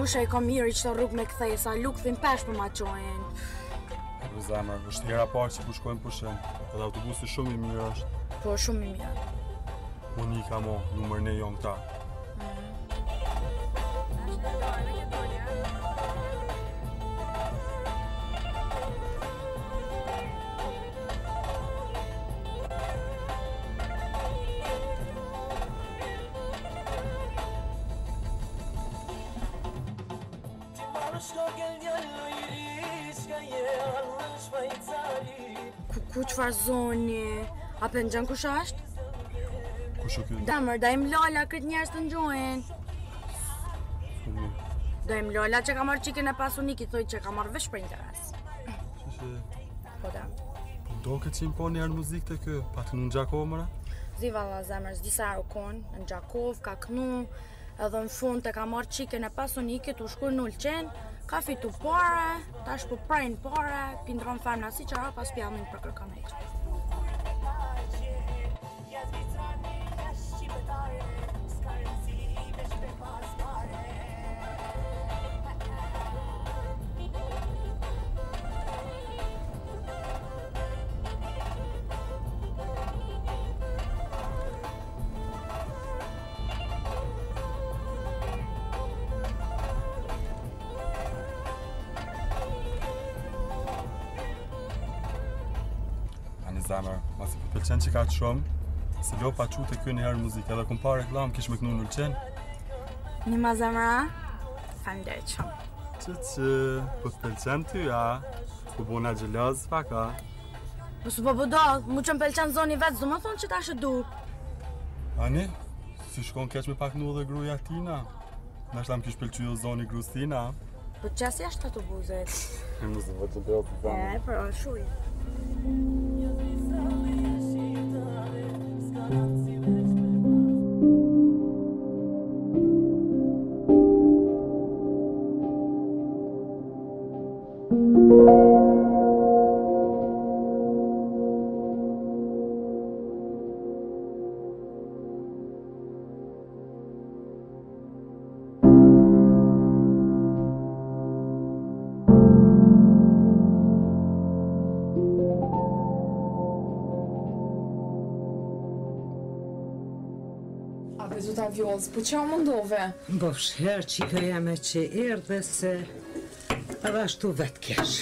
mosha I ka mirë që të rrugë me kthesa, lukëthin pesh për ma qojnë. Po zemër, është hera parë që ku shkojmë pushen, edhe autobusi shumë I mirë është. Po, shumë I mirë. Unë I ka mo, numër ne jonë këta. Ku qfar zoni? A për në gjën kush ashtë? Kush o kjo? Damër, da Im Lola këtë njerës të njojnë. Da Im Lola që ka marrë qikën e pasunikit, thoi që ka marrë vesh për interes. Po da. Do këtë që po njerë muzikë të kë, pa të në Gjakov mëra? Zi valla zemër, zdi sa u konë, në Gjakov, ka kënu, edhe në fund të ka marrë qikën e pasunikit, u shkuj në Ulqen, ka fitu pare, tash po prajnë pare, pindron femna si qara, pas pjamin për kërkanejt. Zemër, masi për pëlqen që ka të shumë, se lo pa qu të kjo njëherë muzikë, edhe kum pa reklam kish me kënu në Ulqen. Një ma zemëra, falenderit shumë. Që, po të pëlqen ty, ja, po bona gjelaz, paka. Po su po budodh, mu që më pëlqen zoni vetë, du më thonë që ta shë du. Ani, si shkon keq me pak nu dhe gruja tina, nashta më kish pëlqy o zoni grus tina. Po qësi ashtë të buzet? E mu se vë që dhe o të zemë. Për o shuj. Zuta Vjollës, po që mundove? Bo shherë qika jeme që erdhe se edhe ashtu vetë kesh.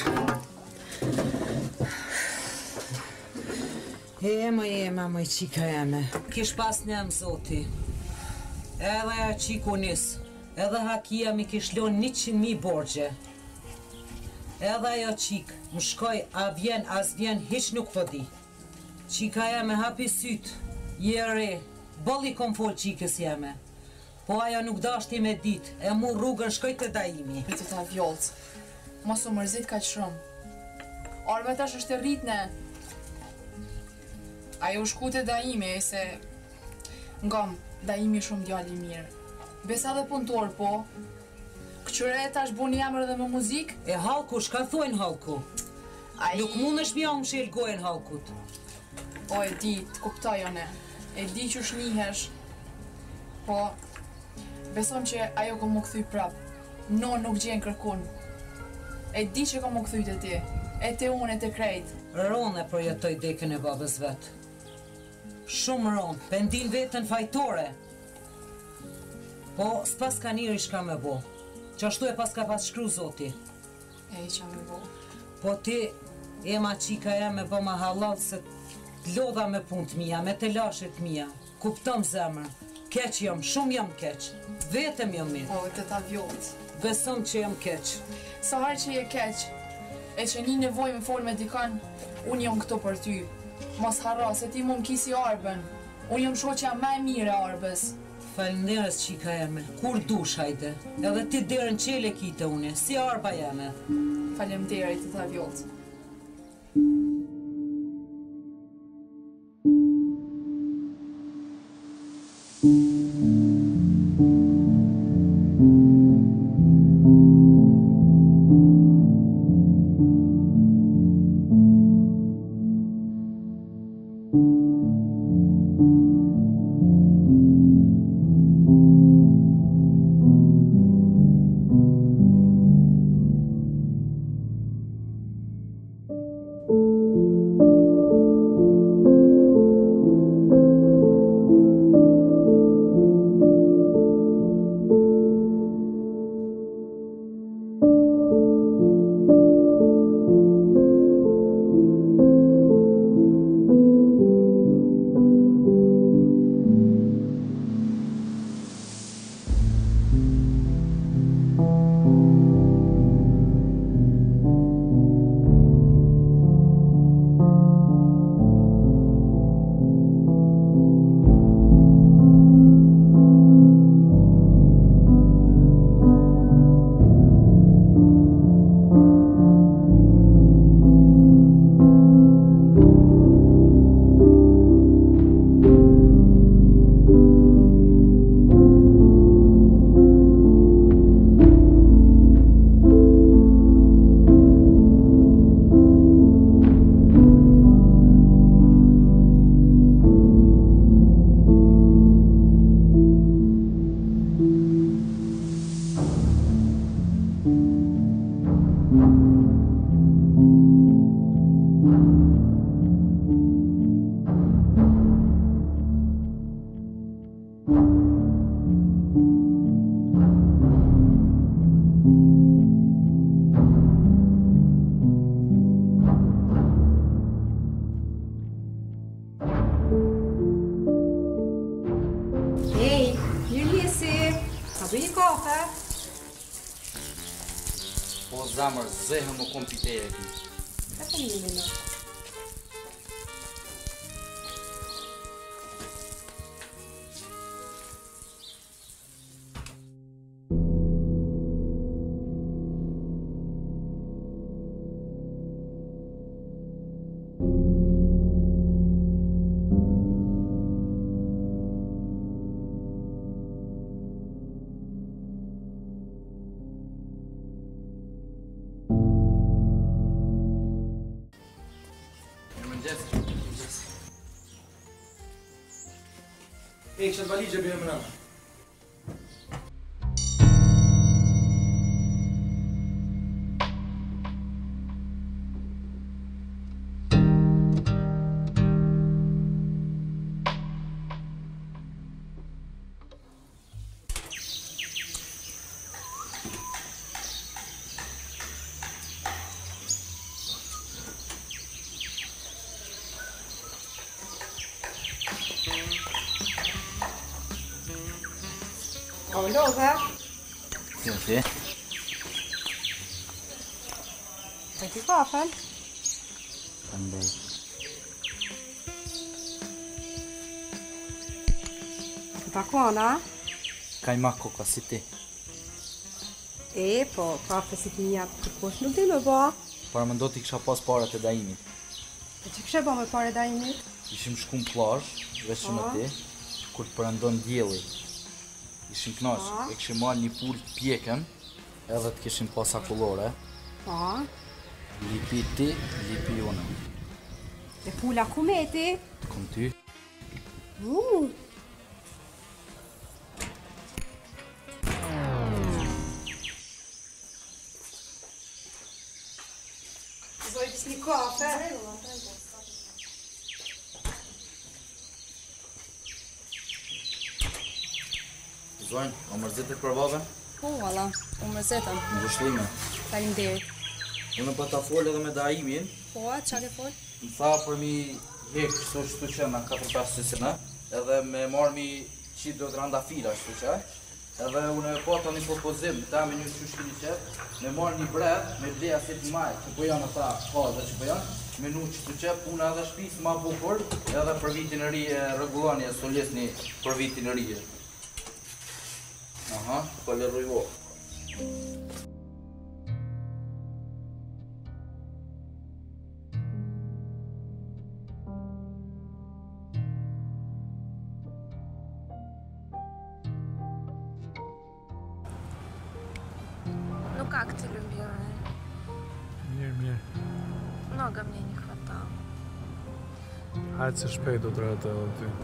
Ema, moj qika jeme. Kish pas njem zoti. Edhe ja qiku nis, edhe hakia mi kish lon 100.000 borgje. Edhe ajo qik, më shkoj a vjen, as vjen, hiq nuk po di. Qika jeme hapi syt, jere. Bolli kom fol qikës jeme, po ajo nuk dashti me dit, e mu rrugën shkoj të daimi. Zuta Vjollës, mos u mërzit ka shumë. Orve tash është e rritne. Ajo shku të daimi, se ngam, daimi shumë djalli mirë. Besa dhe punëtor, po. Këqyre tash buni jamër dhe me muzik? E halku, shka thojnë halku? Nuk mund është mja më shelgojnë halkut. O, e di, të kuptojone. E di që shnihesh, po besom që ajo ko mu këthy prap. No nuk gjenë kërkun. E di që ko mu këthy të ti, e te unë, e te krejt. Ronë e projetoj dekën e babës vetë. Shumë ronë, pendin vetën fajtore. Po s'pas ka njëri shka me bo, që ashtu e pas ka pas shkru zoti. E i qa me bo. Po ti, ema qika ja me bë ma halal se lodha me punë të mija, me të lashit mija. Kuptom zemër, keq jam, shumë jam keq. Vetëm jam mirë. O, të ta Vjollës. Besom që jam keq. Sa harë që je keq, e që një nevoj me fol me dikan, unë jam këto për ty. Mos harra, se ti mu më kisi arbën. Unë jam shoqja me mire arbës. Falenderës qika jeme, kur dush hajde. Edhe ti derën qele kite une, si arba jeme. Faleminderit të ta Vjollës. Zamër, zehë më kompiteje e ki. E të një në. E kështë valigje bëjmë në. O lodhe. Si. E ti kafen? Andej. Të takona? Kaj ma koka si ti. Po, kafe si ti njapë të kush nuk di me ba. Para më ndo t'i kisha pas parat e daimit. E që kështë ba me pare dajimit? Ishim shku në plazh, veç me ti, kur të përëndon djeli. Ishim knaq, e kishim marrë një pul pjekën, edhe të kishim pas akullore. Lipi ti, lipi unë. E pula ku me ti? Të kom ty. Zoj pës një kafe? Zonjë, o mërzitë për babën? Po, valla, u mërzetëm. Ngushlime. Faleminderit. Unë pa ta folë edhe me daimin. Po, qa ke folë? Më tha për mi hek kështu që na 4-5 sysina, edhe me marrë mi qitë do të randa fila kështu që. Edhe unë e po tani propozim, ta me një qyshkini qep, me marrë një bret, me bleja si të maj, që po janë ata dhe që po janë, me nu qëtu qep, puna edhe shpisë ma bukur, edhe për vitin e ri e regulani e solisni për vitin e ri. Aha, faleroj vo. Ну как ты, любимая? Mirë. Много мне не хватало. Hajtë se shpejt do të rrëtë edhe ty.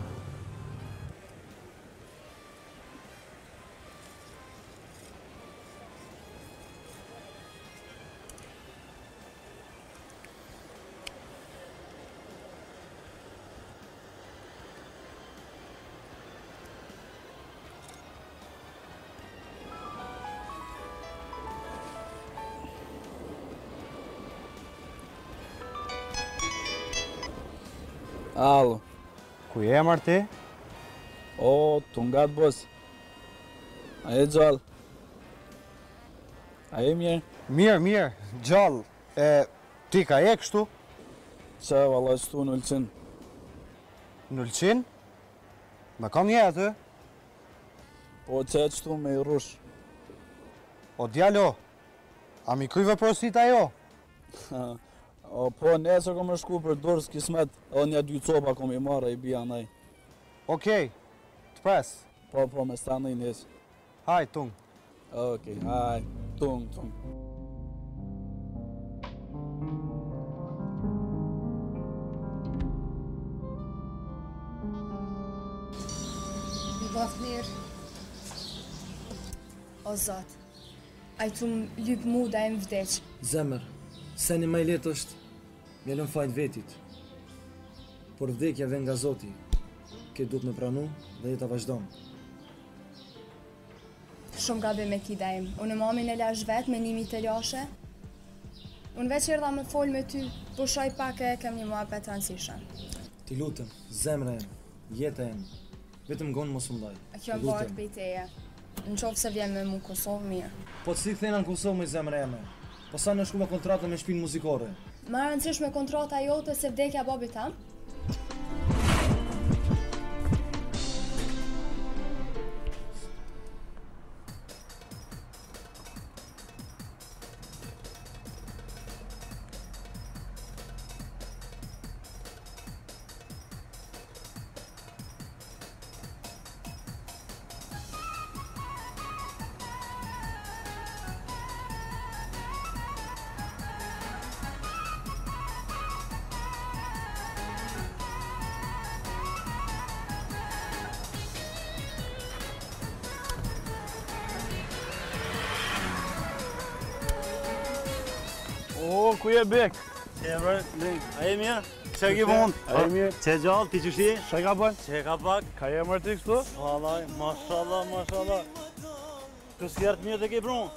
Alo. Ku je emër ti? O, Tungat bos. A e gjallë? A e mirë? Mirë, gjallë. Ti ka je kështu? Që, valla, qëtu në Ulqin. Në Ulqin? Me kam je aty? Po, që e qëtu me i rush. O djalo, a mi kryve prosit ajo? O, po, nesër kom e shku për dorës kismet, edhe një 2 copa kom i marrë i bia nej. Okej, të pres. Po, me stanë i nesë. Haj, tung. Okej, haj, tung. Vafnir. O Zot, a i të më lypë mu da e më vdeq. Zemër, se një maj letë është me lën fajt vetit. Por vdekja vjen nga Zoti. Ke duhet me pranu dhe jeta vazhdon. Shumë gabe me ti da e më. Unë mamin e lash vetë me nimi të lashe. Unë veç erdha me folë me ty, po shoj pak e kem një mua për të ansishën. Ti lutëm, zemra em, jeta em, vetëm gonë mos ndaj. A kjo më bartë bëjteje. Në qovë se vjen me mu Kosovë mirë. Po të si këthena në Kosovë me zemra eme. Po sa në shkuva kontratën me shtëpinë muzikore? Më e rëndësishme kontrata jote se vdekja babit tam? O, ku je bek? A e mirë? Që e ki vonë? A e mirë? Që e gjallë, ti që shi? Që ka bën? Që e ka pak? Ka je mërë ti kështu? Valaj, mashallah, mashallah. Kësë kjertë mirë të ki prunë?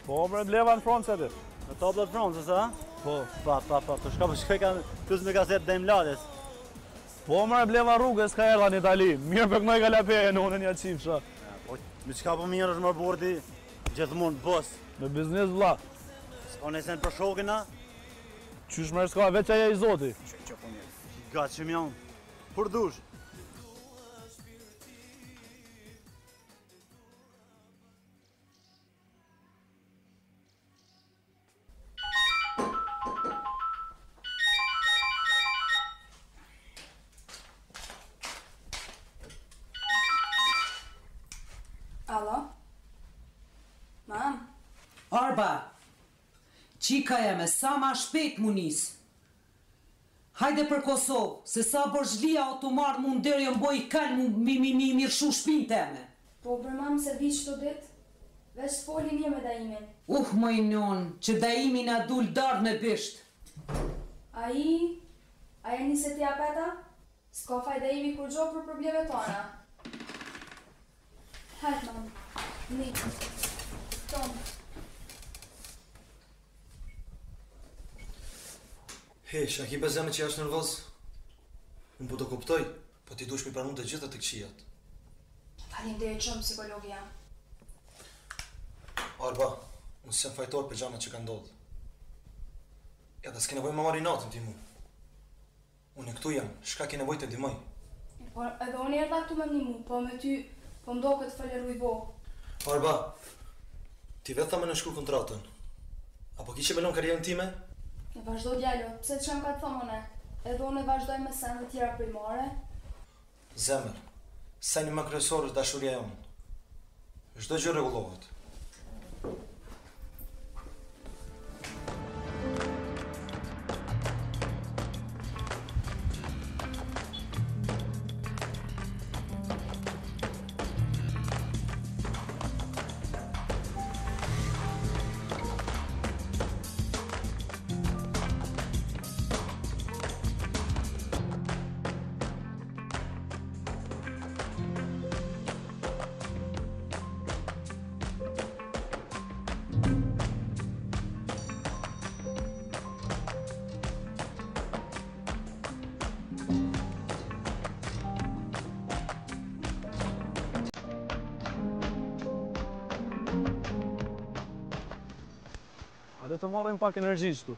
Po, mërë bleva në Francë atë. Në tablet Francës, a? Po. Pa, të shka për shkoj kanë kësë me kaset dhe imlades. Po, mërë bleva rrugës ka erda në Itali. Mirë për kënoj ka lapeje në unë një qifësha. Po, me qka për mirë është më bordi gjithmonë bës. Me biznes vla. S'ka nesen për shokina? Qysh mërë s'ka, veç aja i zoti. Që për mirë. Gatë që mjanë. Për dush. Alo? Mam? Arba, qika jeme, sa ma shpejt mu nis. Hajde për Kosovë, se sa borxhlia o të marrë mu ndërë më boj kalë mu mi mirshu shpinë teme. Po për mam se vi qëto dit, veç folin një me daimin. Moj non, që daimi na dul darë në bisht. Aja një se tja peta? S'ka faj daimi kur gjo për probleme tona. Hajt, mam. Një. Tom. He, Shaki bezeme që jash nervoz? Unë po të kuptoj, po ti dush mi pranu të gjitha të këqijat. Faleminderit shumë psikologia. Arba, unë s'jam fajtor për gjanat që ka ndodhë. Ja dhe s'ke nevoj më marri natën ti mu. Unë këtu jam, shka ke nevoj të dimoj. Po edhe unë erdha këtu me një mu, po me ty, po mdo këtë faleru i vo. Arba, ti vetë thame në shkur kontratën. Apo kishe belon karierën time? E vazhdo djallo, pse që më ka të thomone? Edhe unë e vazhdoj me sende tjera primare. Zemër, seni më kryesor është dashuria jonë. Çdo gjë rregullohet. Hajde të marrim pak energji qëtu.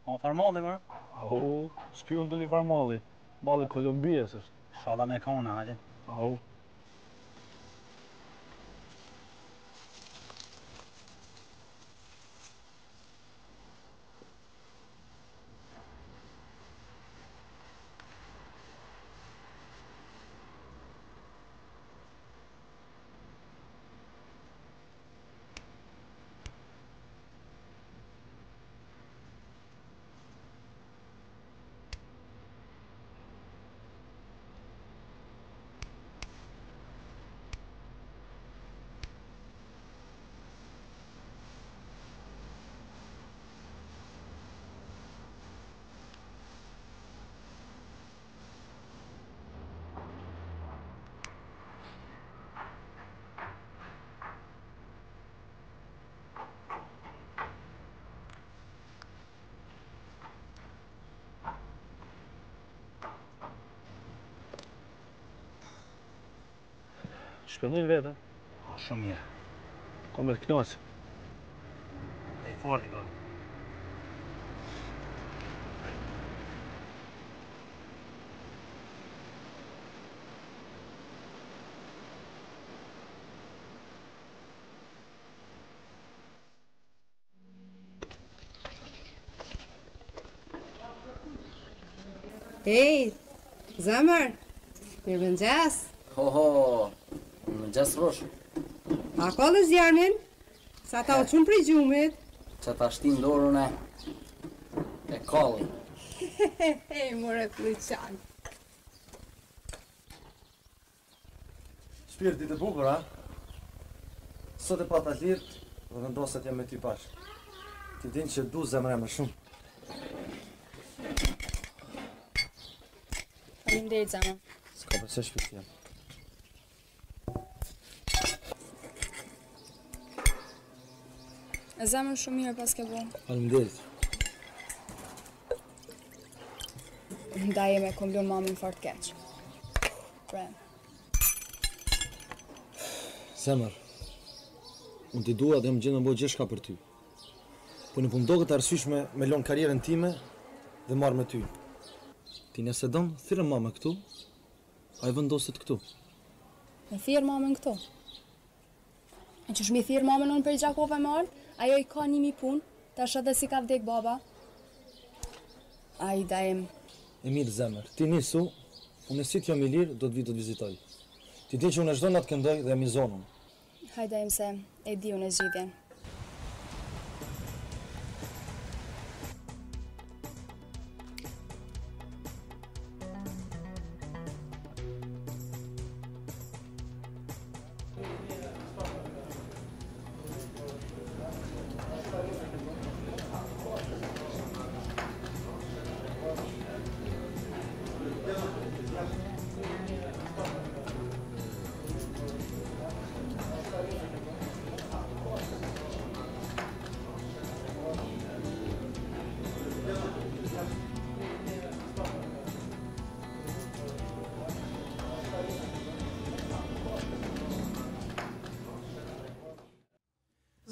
O, farmalli, mërë? Au, shpion të një farmalli. Malli Kolumbijes është. Shala me kona, hajde. Au. Shpëllojnë vete. Shumë mirë. Ko me të knaqë. E fali, ko. Ej, zemër, mirëmëngjes. Ho, mëngjes rosh. A ka dhe zjarmin? Sa ta o qunë prej gjumit? Që ta shtin dorën e kalli. Hej, more fluqan. Shpirtit e bukur, a? Sot e pata lirt, dhe vendoset jam me ty pash. Ti din që du zemra më shumë. Faleminderit, zemër. S'ka përse shpirt jam. E zemër shumë mirë pas ke bo. Faleminderit. Ndaje me kom lënë mamin fort keq. Pre. Zemër, unë ti dua dhe më gjenë më bojë gjithçka për ty. Po në pundo këtë arsyshme me lonë karierën time dhe marrë me ty. Ti nëse donë, thirë mame këtu, a i vendoset këtu. Me thirë mamën këtu. E që shmi thirë mamën unë për Gjakove me ardhë, ajo i ka 1000 punë, tash edhe si ka vdek baba. A i dajem. E mirë zemër, ti nisu, unë e si t'jom i lirë, do të vizitoj. Ti din që unë e çdo natë këndoj dhe mi zonën. Hajde im se e di unë e zgjidhjen.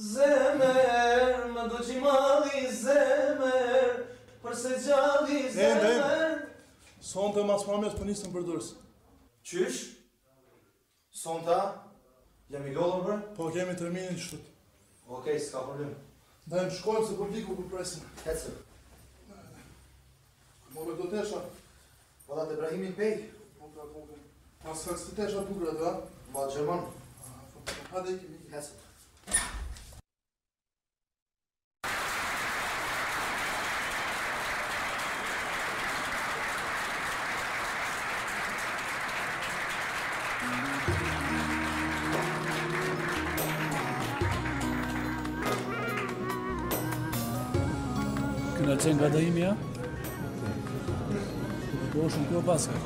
Zemër, më do gjimali zemër, përse gjalli zemër. Sonte mas mamjes për nisëm për dërës. Qysh? Sonta? Jam i lodhër bërë? Po kemi terminin qëtët. Okej, s'ka problem. Dajmë shkojmë se politiku për presin. Hecër. More do tesha. Vada të Ibrahimin Pej? Pas ka së tesha bugrat, ha? Ma Gjerman. Hade i kemi. Hecër. Këna qenë nga dajimi, ja? Po shumë kjo paska.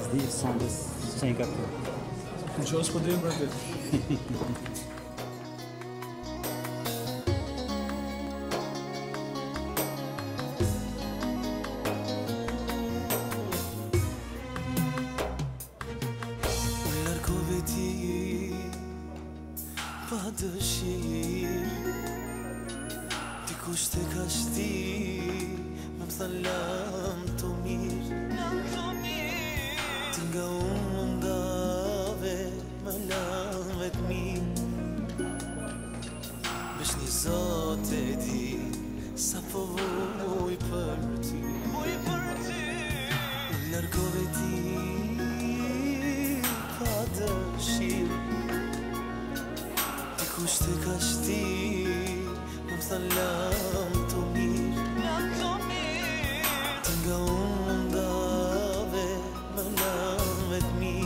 Zdi, sandës, qenë ka kjo. Në që është për dhejmë për të. Largove ti, pa dëshirë. Dikush të ka shti, me më thalam të mirë. Ti nga unë mundave, më lam vetëmi. Vesh një zot e di, sa po vuj për ty. Largove ti, pa dëshirë. Dikush të ka shti, më thalam të mirë. Të nga unë mundave, më lam vetëmi.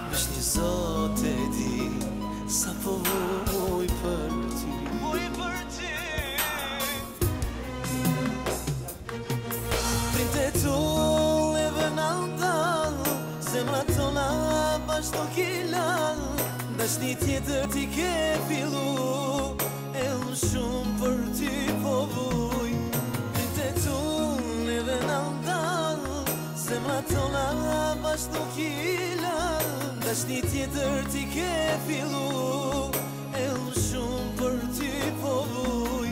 Vesh një zot e di, sa po vuj për ty. Printe tull e vënal dal, zemra tona bashkë kilal. Dash një tjetër ti ke fillu, e më shumë për ty po vuj. Printe tull e vënal dal, zemra tona bashkë kilal. dashni tjetër ti ke fillu, edhe shumë për ty po vuj.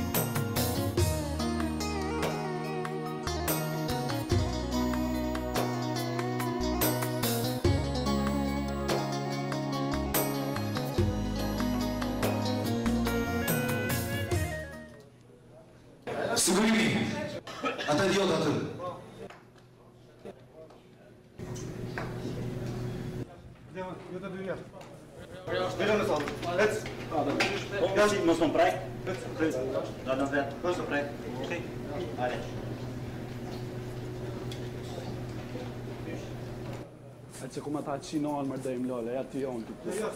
Sigurimi, ata idiota aty. Jo të dy jashtë. Vero në sotë. Ec. Gashi, mos më prej. Da në vetë. Mos më prej. Okej. Hajde. E që kuma ta qinohen mërdejmë lole, ja ty jonë të të.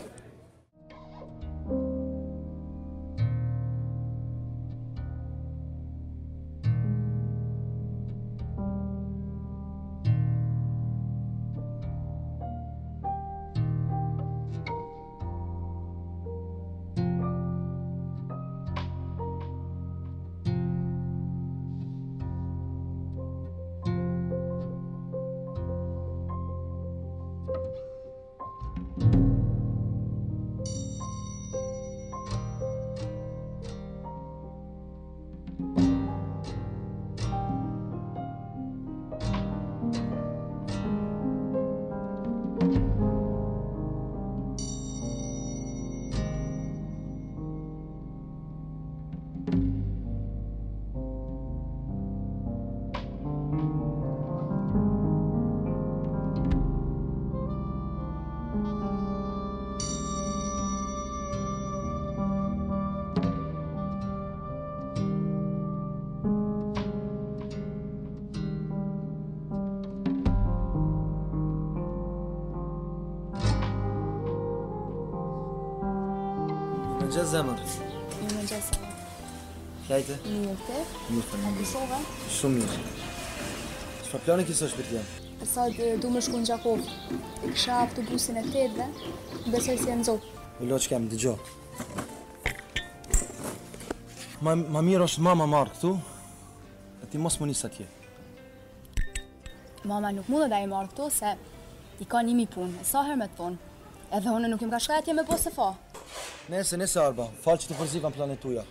Mëngjes zemër. Mëngjes zemër. Lejte? Mirë te? Mirë të A kushove? Shumë mirë. Çfarë plani kisha për t'ja? Sot du me shku në Gjakov. I kisha autobusin e 8-ve, besoj si e nëzop. Ilo që kem, dëgjo. Ma mirë është mama marrë këtu, e ti mos më njësa tje. Mama nuk mundet da i marrë këtu, se i ka 1000 punë, e sa herë me të punë. Edhe unë nuk im ka shkretje me po se fa. Nese, Arba, falë që të përziva në planet tuja.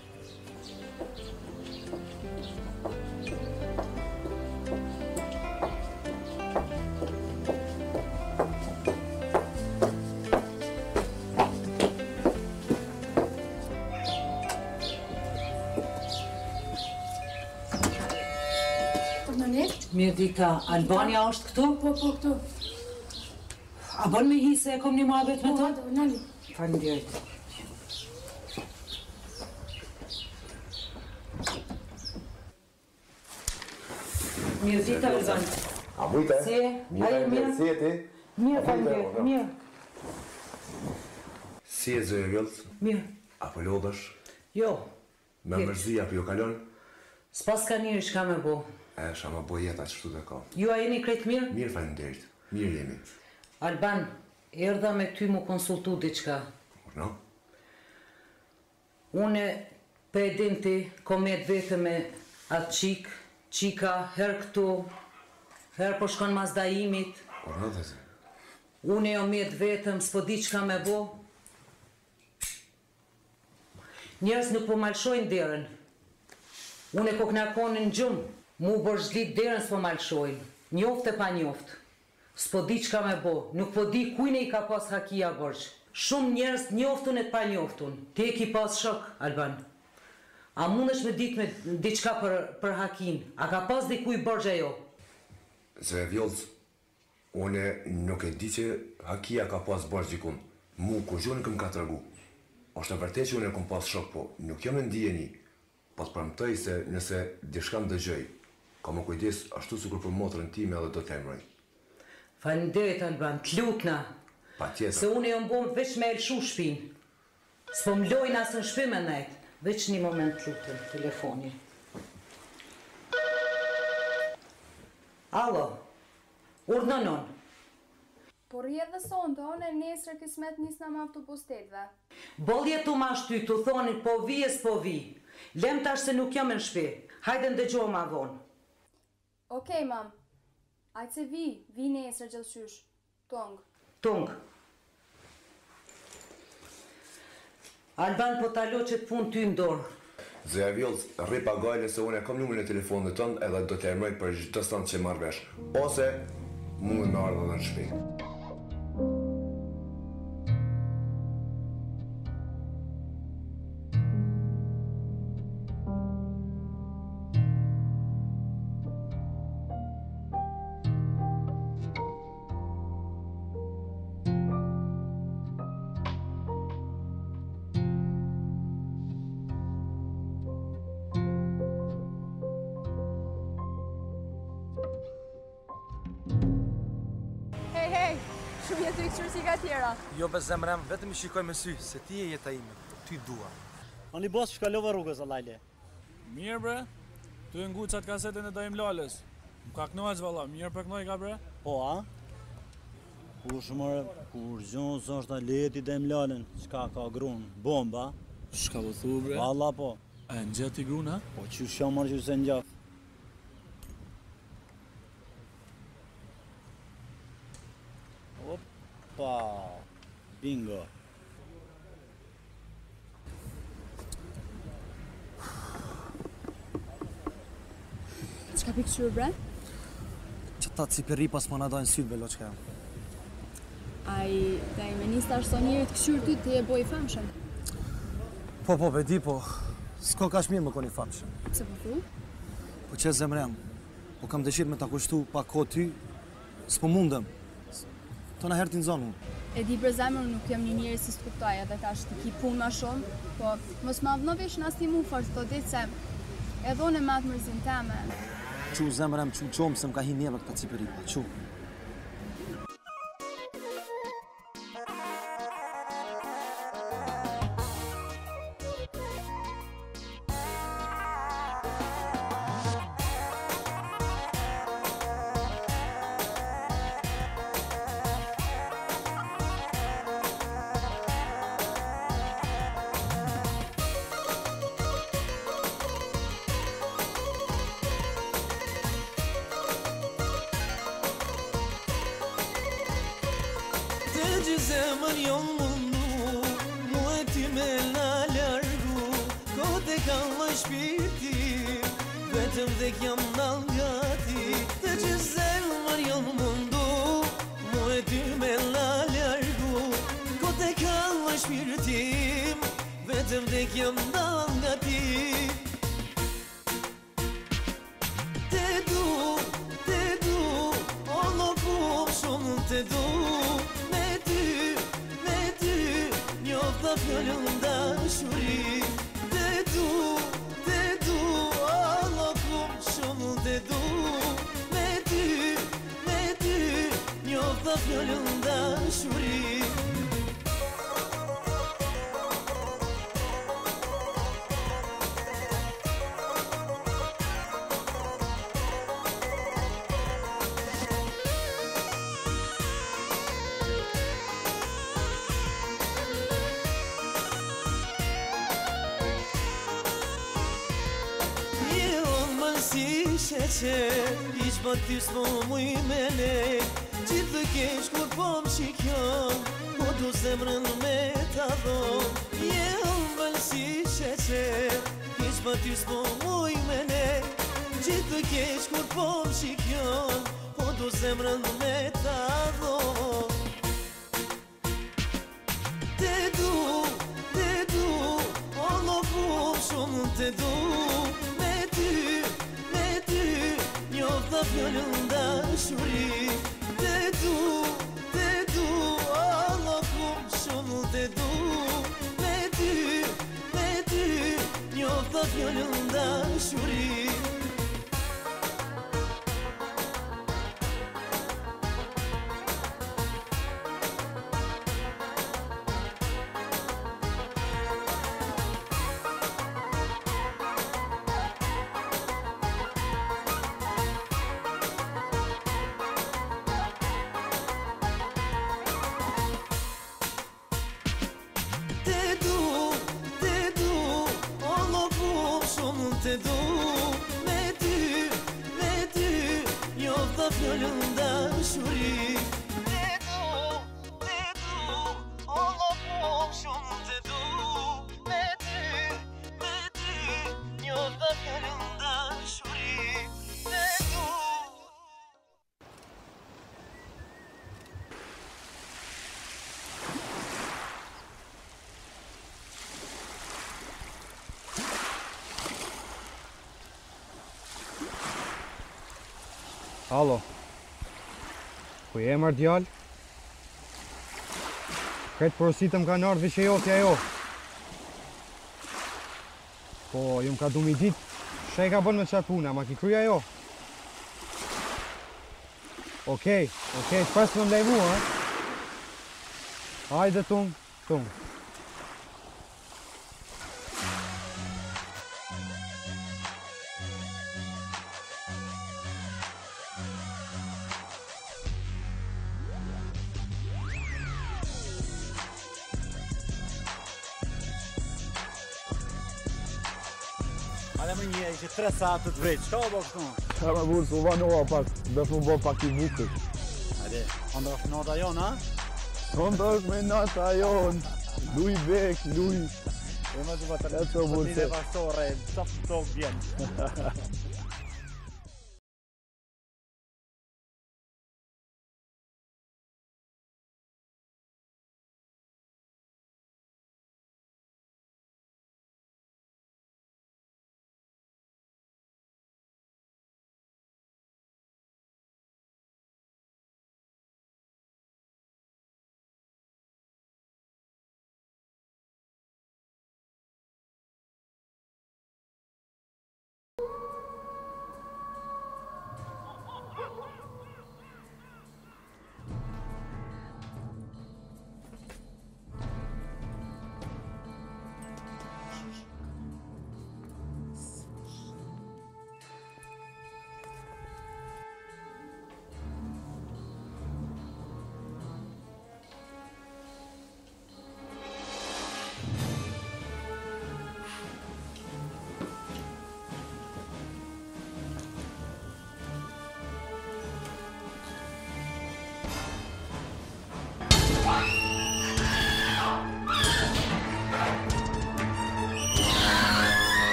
Mirë dita, Albania është këtu? Po, këtu. A bon me hi se e kom një muhabet me to? Po, nani. Faleminderit. Mirë dita, Albania. A mujte? Si e? Mirë. Si e ti? Mirë, faleminderit, mirë. Si e zë e vjellës? Mirë. Apo lodhësh? Jo. Me mërzi apo jo kalon? S'pas ka njëri shka me bo. E, shama bo jeta që shtu të ka. Ju a jeni krejt mirë? Mirë faleminderit. Mirë jemi. Alban, erdha me ty mu konsultu diqka. No? Une pe edin ti, komet vete me atë qika, her këtu, her po shkon mas daimit. No, dhe zi. Une jo met vetëm, s'po di qka me bo. Njerës nuk po malshojnë derën. Une ko këna konë në gjumë, mu bërgjlit derën s'po malshojnë. Njoft e pa njoft. S'po di qka me bo, nuk po di kujne i ka pas hakia bërgjë. Shumë njerës njoftun e pa njoftun. Ti e ki pas shok, Alban. A mundesh me dit me diqka për hakin? A ka pas dikuj bërgjë jo? Zë e vjellës, une nuk e di që hakia ka pas bërgjë dikun. Mu kur gjonë këm ka të rëgu. Është e vërtet që une këm pas shok, po nuk jam e ndijeni. Pas përmëtëj se nëse dishka më dëgjëj, ka më kujdes ashtu sikur për motrën time edhe do t'emroj. Faleminderit, Alban, t'lutna. Pa tjetër. Se unë e më bom veç me elshu shpin. S'po më lojnë asë në shpi me nejt. Veç një moment t'lutën, telefoni. Alo, urdhënon. Por rje dhe sonde, onë e nesër kismet njës në më autobus 8-ve. Bolje tu ma shty, tu thonin po vi e s'po vi. Lem tash se nuk jam në shpi. Hajde ndëgjoh ma vonë. Okej, mam. Ajtë se vi nesër gjithëshysh. Tung. Tung. Alban po talo që të punë ty ndorë. Zëja Vjollc, rri pa gajle se unë e kam numrin e telefonit tënd edhe do t'ja emroj për çdo stant që marr vesh. Ose mundet me ardhur edhe në shtëpi. Shumë jetu i këqyrë si ka tjera. Jo be zemrem, vetëm i shikoj me sy, se ti e jeta ime, ty dua. Ani bos shkalova rrugës Allajle. Mirë bre, tu e ngucat kasetën e dajim Lales. Më ka knohet valla, mirë për knoj ka bre? Po, a? Kush more, kur gjonë së është leti dajim Lalen, qka ka grun, bomba? Shka po thu bre? Valla po. E në gjatë i grun, ha? Po që shumë marrë që se në gjatë. Opa, bingo. Qka pi këqyrë bre? Që ta ciperi pas po na dojnë sytë belo qka. Ai, da i menista është so njerit këqyrë ty ti e boj i famshëm. Po, di, po, s'ko ka shmirë më koni famshëm. Se po thu? Po që zemrem, po kam dëshirë me ta kushtu pa ko ty, s'po mundem. Të na herë t'in zonë unë. E di për zemër nuk jam një njeri si s'kuptoj edhe tash t'i ki punë ma shumë, po mos ma vënovesh në asti mu fort të ditë se edhe unë e matë mërzin teme. Qu zemrem, qu qomë se m'ka hi njeve këta ciperipa, qu. Zemër jo mundu, mu e ty me na largu, kote ka më shpirti, vetëm dhe kjam nal gati. Të që zemër jo mundu, mu e ty me na largu, kote ka më shpirti, vetëm dhe kjam nal gati. Te du, o lo kum shumë te du. Njofta fjollën dashuri. Te du, Allah kum shumë te du. Me ty, njofta fjollën dashuri. Iq pa ty s'po muj me ne, gjithë dhe kesh kur po më shikjon, po du zemrën me ta dhon. Je humbën si sheqer, iq pa ty s'po muj me ne, gjithë dhe kesh kur po më shikjon, po du zemrën me ta dhon. Te du, o lo kum shumë te du. Njofta fjollën dashuri. Te du, Allah kum shumë te du. Me ty, njofta fjollën dashuri. Te du, Allah kum shumë te du. Alo. Ku je emër djallë? Këtë porositëm ka nërë vishe jotja jo. Po, ju më ka du mi ditë, shë e ka bënë me qatë puna, ma ki kryja jo. Okej, shpresë më mlej mua, Hajde tung. Hajde më një, ishe 3 saat të të vrejtë, shka o bo kështu? Ka me burë, s'u vanova pak, bëf më bo pak I bukër. Hajde, onda është nota jonë, a? Onda është me nata jonë, luj bek, luj. E më të vëtër, të tine pastore, të tokë bjenë.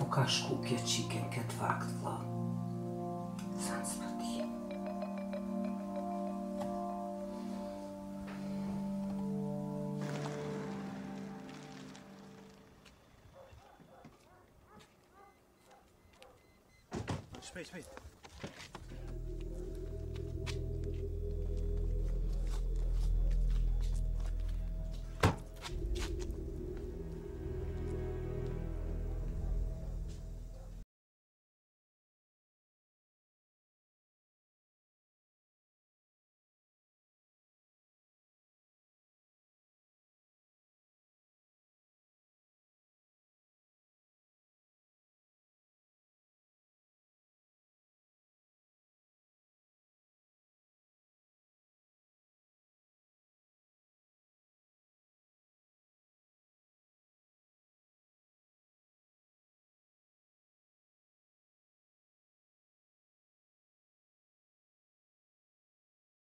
ku ka shku kjo qike në këtë vakt, vlla? Sa në s'pati. Shpejt.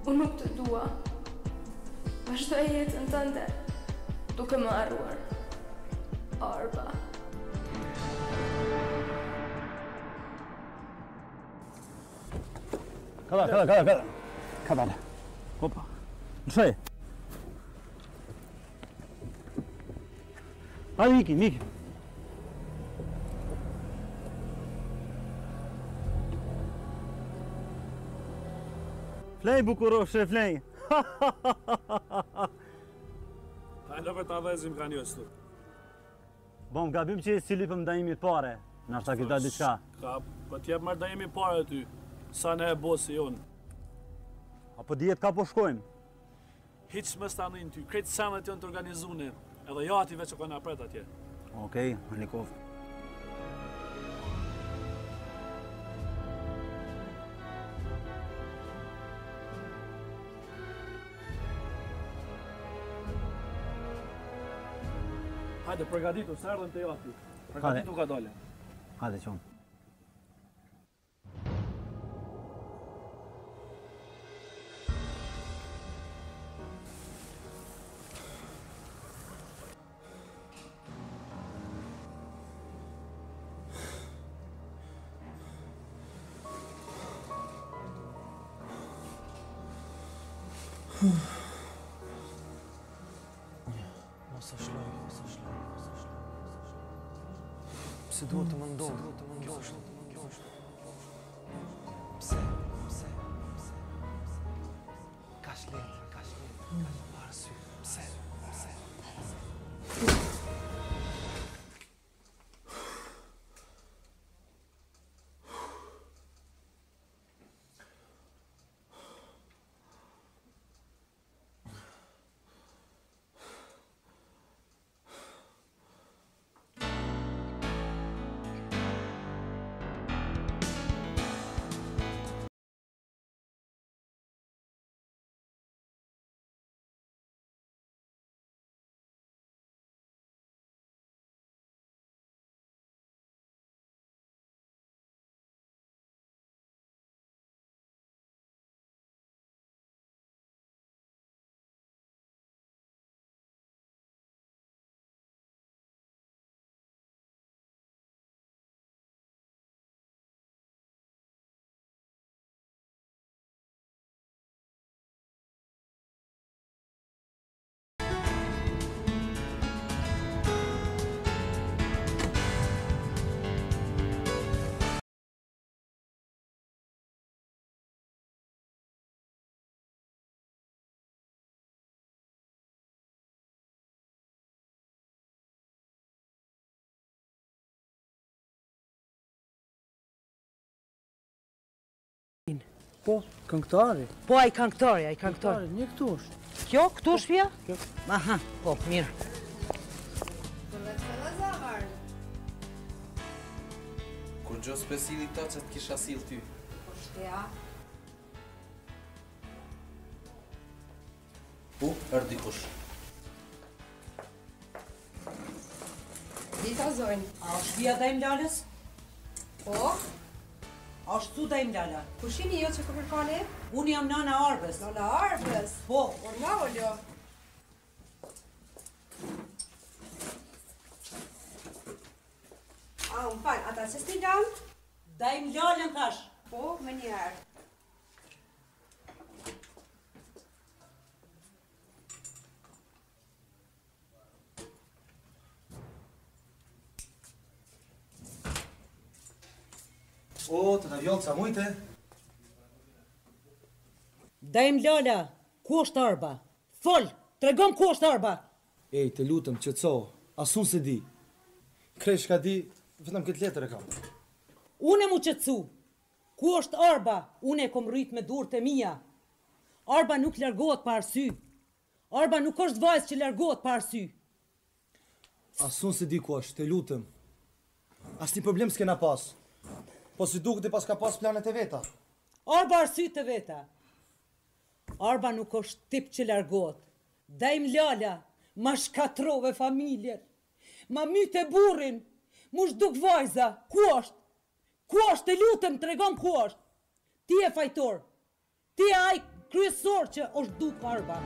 Unë nuk të dua. Vazhdoj jetën tënde, duke më harruar. Arba. Kada. Opa. Lëshoj. Hajde, Miki. Flej, bukuroshe, flej. Hajde për ta vezim ka njëstu. Bom, gabim që si lipëm dajimit pare. Nashta kita diçka. Ka, po t'jep marrë dajimi pare ty. Sa ne e bosi jonë. Apo dijet ka po shkojmë? Hiq më stanin ty, krejtë samet janë të organizune. Edhe jative që kanë apret atje. Okej, Malikov. Hajde, përgatitu, se ardhën të jati. Përgatitu ka dole. Hajde, qonë. Mos është loj. Pse duhet të më ndonë? Kjo është. Pse? Ka shletë. Ka marë sy. Pse? Po, këngëtari. Po, ai këngëtari. Një këtu është. Kjo, këtu është fja? Aha, po, mirë. Kur gjo spesili ta që t'kisha sil ty. Po shtja. Erdë dikush. Dita zojnë. A është fja da im lalës? Po? A është tu da im lala? Kushini jo që kërkani? Unë jam nana Arbës. Nana Arbës? Po. Por nga oljo? A Më falë, ata se s'ti lanë? Dajmë lallën thash. Po, më njerë. O, të në vjollë, sa mujte? Dajmë lalla, ku është arba? Fol, tregon ku është arba. Ej, të lutëm, qëtëso, asun se di. Kresh ka di, vetëm këtë letër e kam. Unë mu qëtësu, ku është arba? Unë e kom rrit me durët e mija. Arba nuk largohet pa arsy. Arba nuk është vajzë që largohet pa arsy. Asun se di ku është, të lutëm. As një problem s'kena pas. Po si duket e pas ka pas planet e veta. Arba arsy të veta. Arba nuk është tip që largohet. Dajmë lala, ma shkatrove familjen. Ma myte burin, mu shduk vajza. Ku është? Ku është, të lutëm, të regon ku është. Ti e fajtor. Ti e aj kryesor që është duk arba.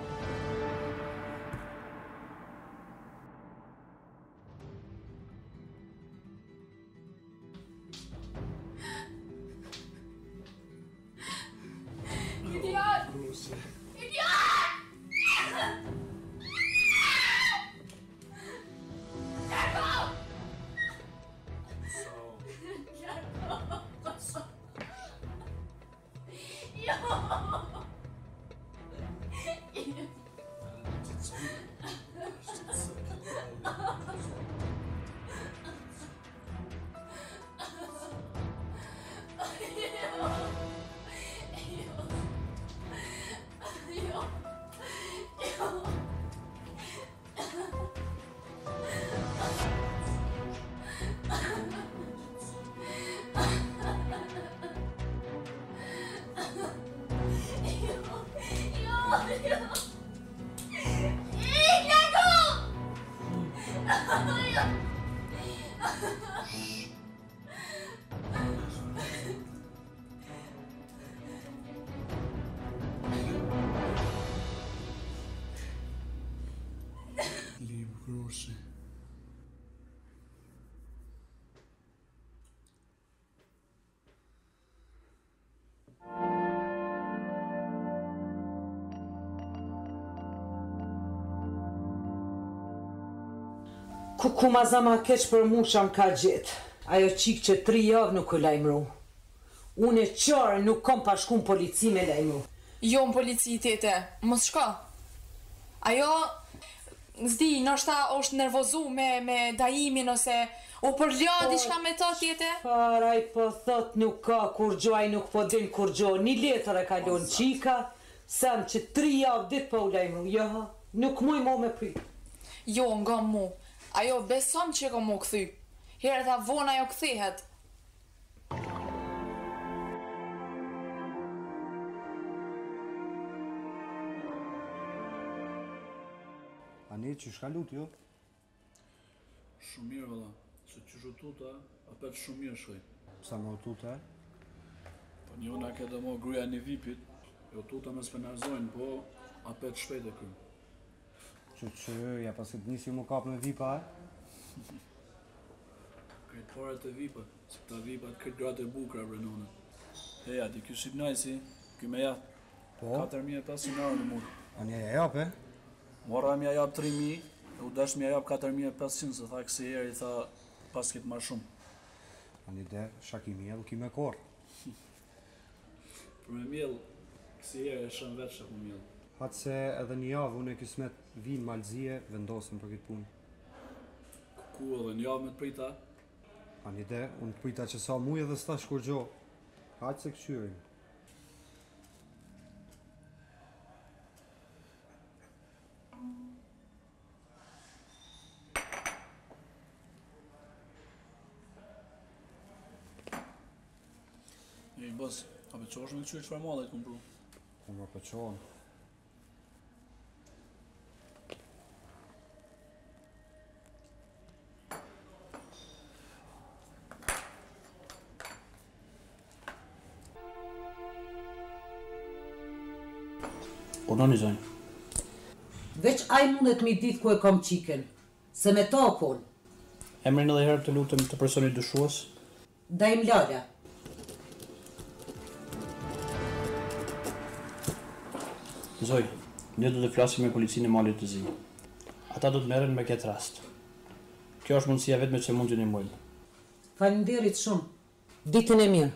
Idiot! Idiot! Grosse. Ku ma zama keq për mu sham ka gjithë. Ajo qik që 3 javë nuk e lajmëru. Unë e qarë nuk kom pa shku në polici me lajmëru. Jo në polici, tete, mos shka. Ajo, zdi, nështë është nervozu me dajimin ose o përlja diçka me ta, tete? Paraj po thot nuk ka kur gjoj, nuk po din kur gjoj. Një letër e kalon qika, sem që 3 javë dit po u lajmëru. Jo, nuk muj mo me prit. Jo, nga mu. Ajo besom që ko mu këthy. Herë ta vona ajo këthehet. Ani, që shka lut jo? Shumë mirë, vëlla. Se që shu tuta, apet shumë mirë shkoj. Sa më tuta? Po një una ke dhe mo gruja një vipit, jo tuta me s'penarzojnë, po apet shpejt e kërë. Që, ja pasit njësi më kap me vipa, e? Krejt paret e vipa, se këta vipat krejt gratë e bukra brenone. Heja, ti kjo shqipnajsi, kjo me jatë. Po? 4.500 euro në murë. A një ja jap, e? Mora mja jap 3.000, e u dash mja jap 4.500, se tha kësi heri, tha pas kitë ma shumë. A një de, shakimi edhe ki me korë. Për me mjellë, kësi heri e shën vetë shak më mjellë. Hatë se edhe një javë unë e kismet vinë malëzije, vendosëm për këtë punë. Ku edhe një javë me të prita? A një de, unë të prita që sa muje dhe s'ta shkurgjo. Hatë se këqyrin. Ej, bës, a pëqosh me këqyri qëfar madhe të kumpru? Po më pëqonë. Po në një zonjë. Veç aj mundet mi dit ku e kom qiken, se me ta kon. Emrin edhe herë të lutem të personit dyshues. Dajm Lala. Zoj, ne do të flasim me policinë e Malit të Zi. Ata do të merren me këtë rast. Kjo është mundësia vetme që mund t'ju ndihmojmë. Faleminderit shumë. Ditën e mirë.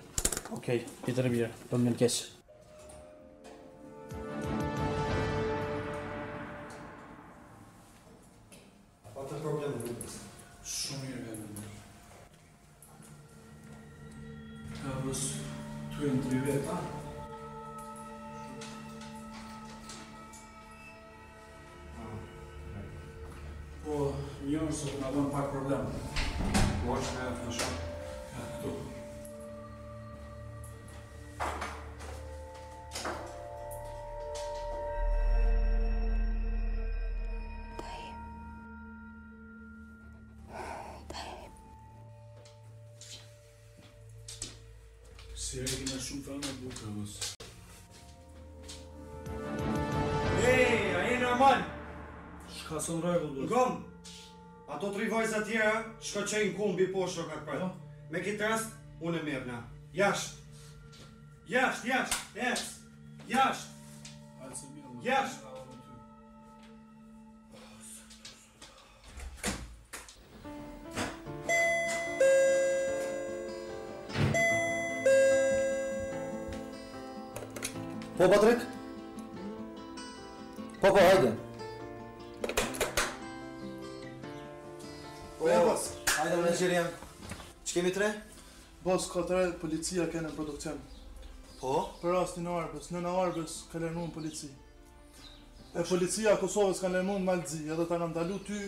Okej, ditën e mirë. Do më keq. Shumë mirë vetëm. Ka vës të e në 3 veta. Po, njërë se nga dhëmë pak problem. Po, është me flasha. Ja, këtu. Si e kina shumë të anë buka, vës. Ej, a je normal? Shka së në regull, vës. Gom, ato 3 vajza tjera shko qenë kumbi po shokat për. Me këtë rast, unë e mirë na. Jasht! Jasht, jasht, jasht! Jasht! Jasht! Po, Patrik? Po, hajde. Po, bos. Hajde, menagerian. Që kemi 3? Bos, ka 3 policia kene në produkcion. Po? Për rastin e Arbës, nëna Arbës ka lërnu në polici. E policia Kosovës ka lërnu në Malzi, edhe ta kanë ndalu ty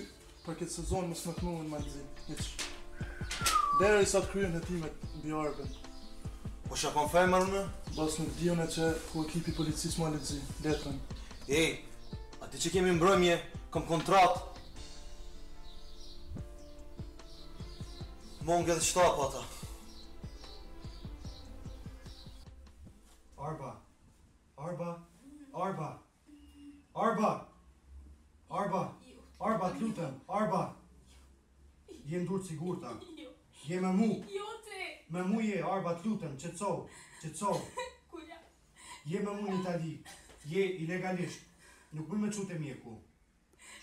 për këtë sezon më smëknu në Malzi. Hiq. Dere i sa të kryen hetimet mbi Arbën. Po shë konfirmar unë? Bos, nuk dione që ku ekipi policisë Malit Zi, letrën. Ej, ati që kemi mbrëmje, kom kontrat. Mongë edhe shtapa ata. Arba! Arba! Arba! Arba! Arba! Arba, të lutem! Arba! Je ndur të sigurta. Je me mu. Me mu je, Arba, të lutem, qetëso. Je me mu në Itali. Je ilegalisht. Nuk më qute mjeku.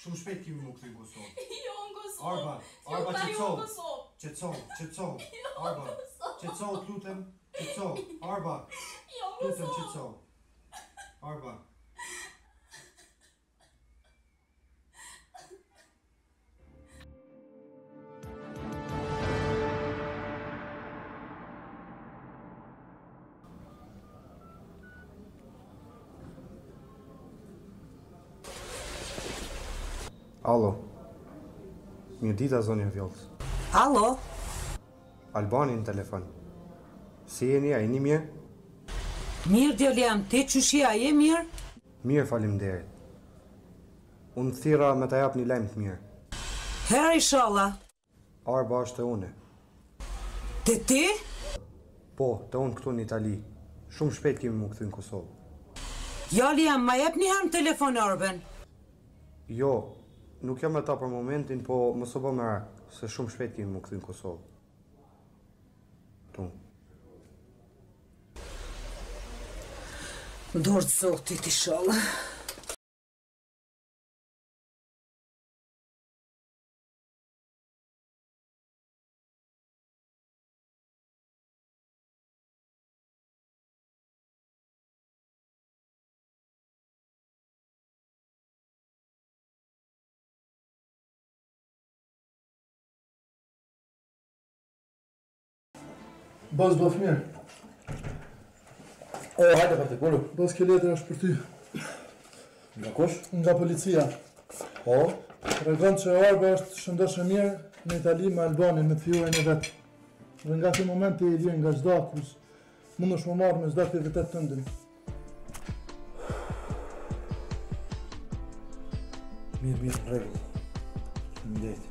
Shumë shpejt kemi mu këtë në Kosovë. Jo në Kosovë. Arba, qetëso. Arba, qetëso, të lutem. Qetëso. Arba, të lutem, qetëso. Arba. Alo. Mirë dita, zonja Vjollës. Alo? Albani në telefon. Si jeni, a jeni mirë? Mirë, djali jam, ti qyshia, je mirë? Mirë, faleminderit. Unë thira me ta jap një lajm të mirë. Herë inshallah. Arba është e une. Te ti? Po, të unë këtu në Itali. Shumë shpejt kemi mu këthy në Kosovë. Djali jam, ma jep një herë në telefon Arben. Jo, nuk jam ata për momentin, po mos u bë merak, se shumë shpejt kemi mu këthy në Kosovë. Tu. Dorë të Zotit, inshallah. Bos, bëf mirë. O, hajde për të kullu. Bos, kjo letër është për ty. Nga kush? Nga policia. Po? Regon që Arba është shëndosh e mirë në Itali me Albanin me të fjuajnë e vetë. Dhe nga të momenti i lirë nga çdo akuz, mund është më marrë me çdo aktivitet të ndën. Mirë, rregull. Faleminderit.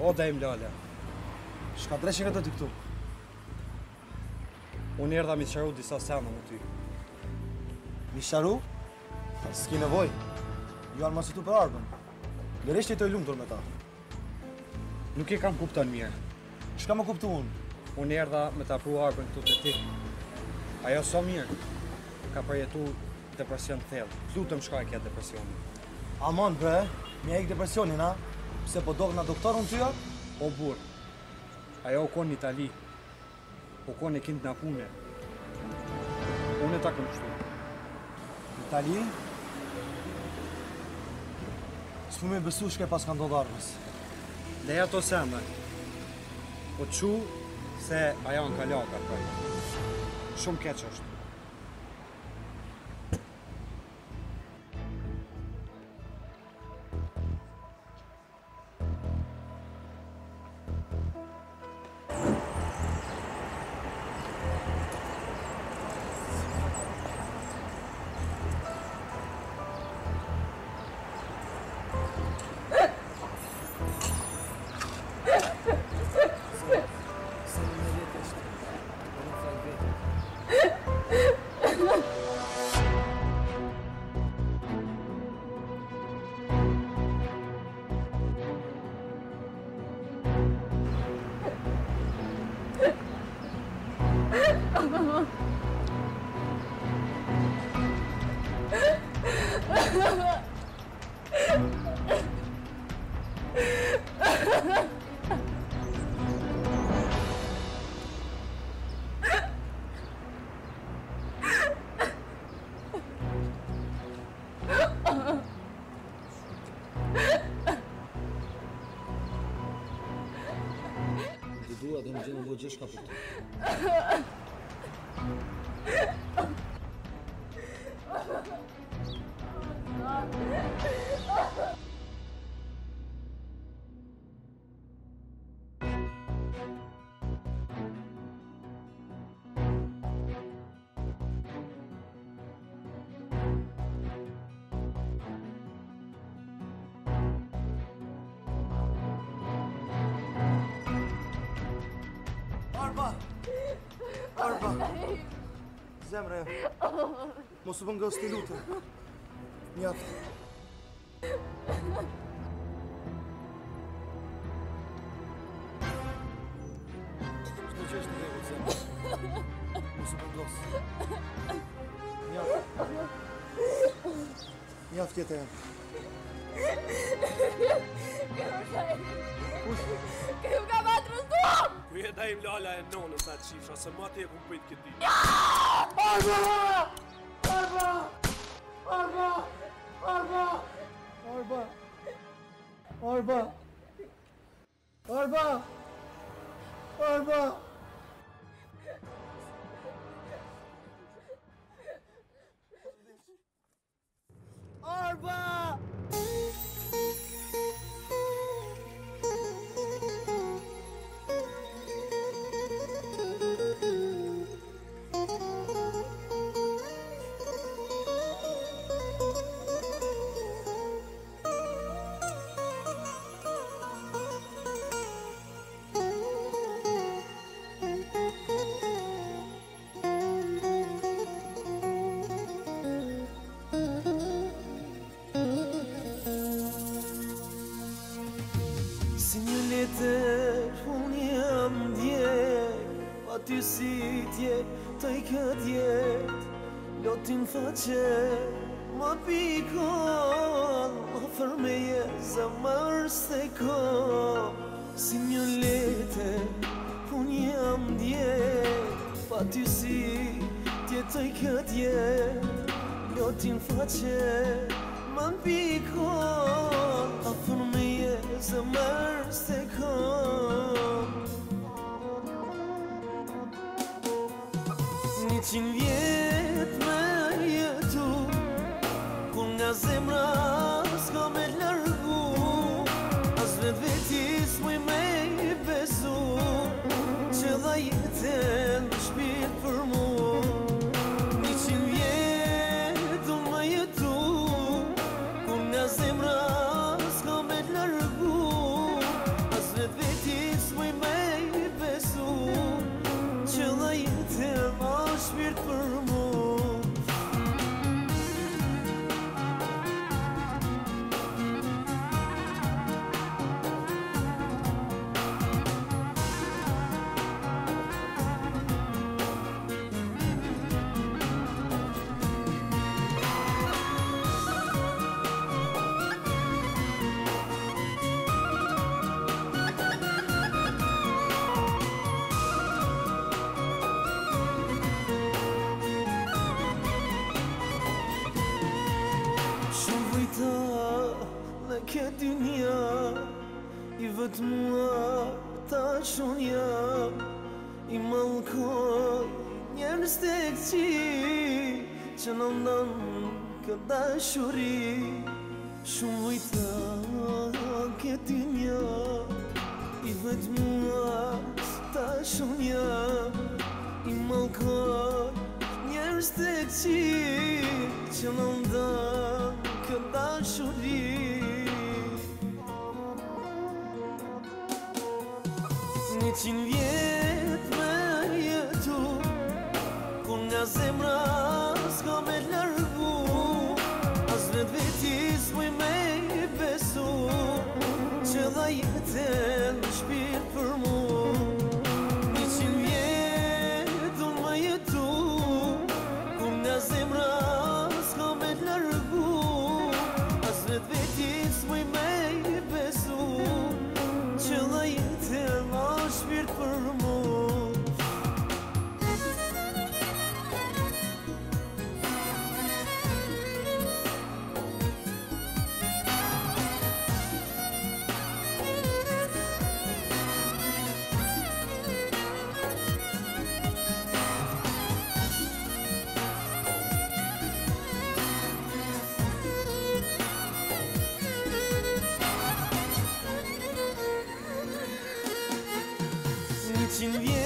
O, da im lale. Shka dreqe këtë ty këtu? Unë erdha mi qaru disa sena me ty. Mi sharu? S'ki nevoj. Ju anë masitu për arbën. Gëresht e të i lumëtur me ta. Nuk e kam kuptan mirë. Çka më kuptu unë? Unë erdha me ta pru arbën këtu të ti. Ajo so mirë. Ka përjetu depresion thellë. Lutëm shka e kja depresionin. Amon bre, mi e ik depresionin, a? Pse po dogë na doktor unë tyja? O burë, ajo u konë në Itali. U konë e kind në pune. Unë e ta këmë kështu. Itali? S'pu me besu shke pas ka ndodhë armës. Leja to seme. Po qu se ajo në kalaka praj. Shumë keq është. Dhe më gjenë në bo gjeshka për të. Arba! Zemre, mos u bëngës t'i lutë. Mjaft. Shtë që është të dhevët, zemre. Mos u bëngës. Mjaft. Mjaft jetë e. Kjo ka matru s'duam! Ku je da im lala e nonës atë qifra, se ma te e ku pëjt këti. Arba! Arba! Arba! Arba! Arba! Arba! Arba! Arba! Arba! Unë jam djek, pa ty si tjek, të i këtë jet, lotin faqe, ma pikon, ofër me je zamar se ko. Si një lete, unë jam djek, pa ty si tjek, të i këtë jet, lotin faqe, ma pikon, ofër me je zamar se ko. 100 vjet me jetu, kur nga zemra s'ka me largu, as vet vetis muj me i besu, që dha jetën në shpirt për mu. 100 vjet unë me jetu, kur nga zemra s'ka me largu, as vet dynja I vetë mua ta shunja I malkoj njerës të këqi Që në ndonë këtë dashuri Shumë vujta këtë dynja I vetë mua ta shunja I malkoj njerës të këqi Që në ndonë këtë dashuri Një qinë vjet me jetu Kur nga zemra s'ka me lërgu As vet vetis muj me I besu Që dha jetën në shpirt për mu Një qinë vjet unë me jetu Kur nga zemra s'ka me lërgu As vet vetis muj me I besu Që dha jetën në shpirt për mu Një qinë vjet